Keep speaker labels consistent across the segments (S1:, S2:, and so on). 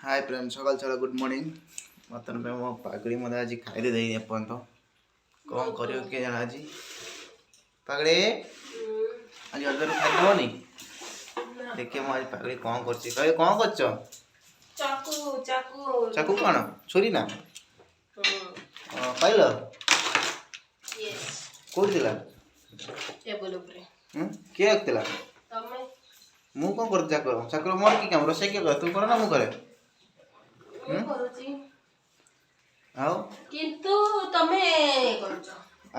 S1: Hi friend सकाल सकाल good morning बर्तन पे मो पागड़ी मत आज खाई दे एपर्त कौन कर किए जाना आज पागड़ी आज अजर खाईदबनी देखिए मो आज पागड़ी कौन कर कौन कर
S2: चाकू चाकू
S1: चाकू कौन छुरी ना पाइल कौन
S2: टेबल ऊपर
S1: किए रखला
S2: तमे
S1: मु कौन कर चाकर चाकर मोर की काम रोसे किए कर तू कर ना मु करे
S2: करूची
S1: आओ
S2: किंतु तमे करछ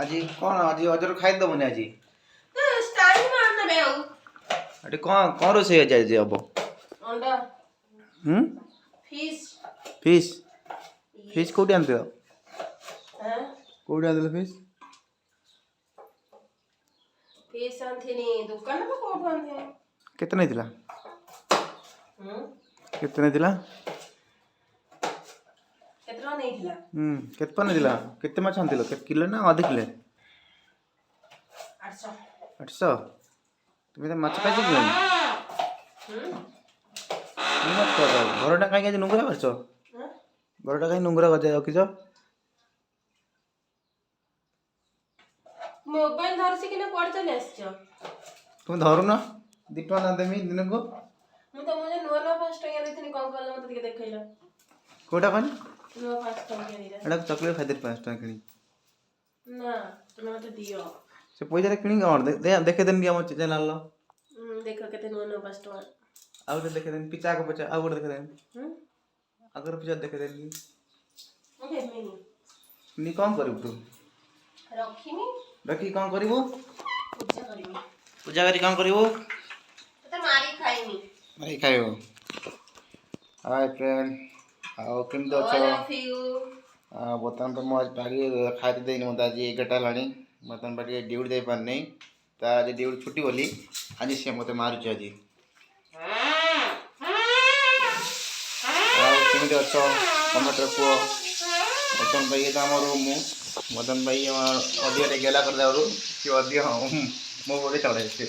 S1: आज कौन आज अजर खाईदबनी आज
S2: स्टाइल मारना बे आउ
S1: अरे कौन कौन रोसे जाए जे अब
S2: अंडा फिश
S1: फिश फिश कोडी आनते
S2: हां
S1: कोडी आनते फिश
S2: फिश आंथिनी दुकान में कोठ आंथे
S1: कितने दिला कितने दिला
S2: केतना नहीं थिला
S1: कितने दिला कितने माछ आनतिलो किलो ना आधे किलो
S2: 800
S1: 800 तुम्हें तो माछ खाई कि मत कर घरटा कहीं आज नुंगरा करछ घरटा कहीं नुंगरा कर जाओ किछ
S2: मोबाइल धरसी कि ना कोड चले आछो
S1: तुम धरू ना 2 टका ना देमी दिन को
S2: मु तो मुझे नुआ नुआ 5 टका देथिनी कोन करला मत के देखैला
S1: कोटा कन
S2: नुआ 5 टका देला
S1: एडा चॉकलेट खातिर 5 टका किनी
S2: ना तुम मत दियो
S1: से पैसा किनी और देखे देन हम चैनल लो
S2: देखो केते नुआ नुआ 5 टका
S1: आउ देखे देन पिचा को पचा आउ देखे देन अगर पिचा देखे देन
S2: ओके मिनी
S1: नी कौन करू तू
S2: रखिनी
S1: बाकी कौन करिवो
S2: पूजा करिमी
S1: पूजा करी कौन करिवो
S2: तो मारी खाइमी
S1: मारी खाइबो हाय फ्रेंड आओ किम तो
S2: आई लव यू
S1: बर्तमान तो आज पागी खाते देनी मत आज 11टा लाणी बर्तमान पागी ड्यूटी दे पार नहीं तो आज ड्यूटी छुट्टी बोली आज से मते मारुछ आज आओ किम तो अच्छो टमाटर को मटन भाई तो हमर मु मटन भाई अधिक टे गेला कर दारू कि अधिक मो बॉडी चढ़े से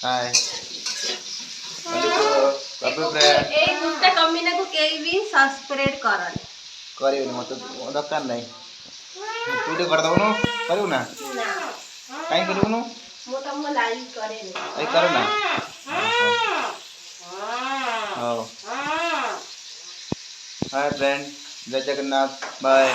S1: हाय
S2: ए गुस्सा कमीना को केई भी सब्सक्राइब करन
S1: करियो न मत दरकार नहीं तू टे कर दबनो करियो ना
S2: ना
S1: काई करियो न
S2: मो तो मो लाइक करे
S1: आई करो ना हां हाय फ्रेंड जय जगन्नाथ बाय।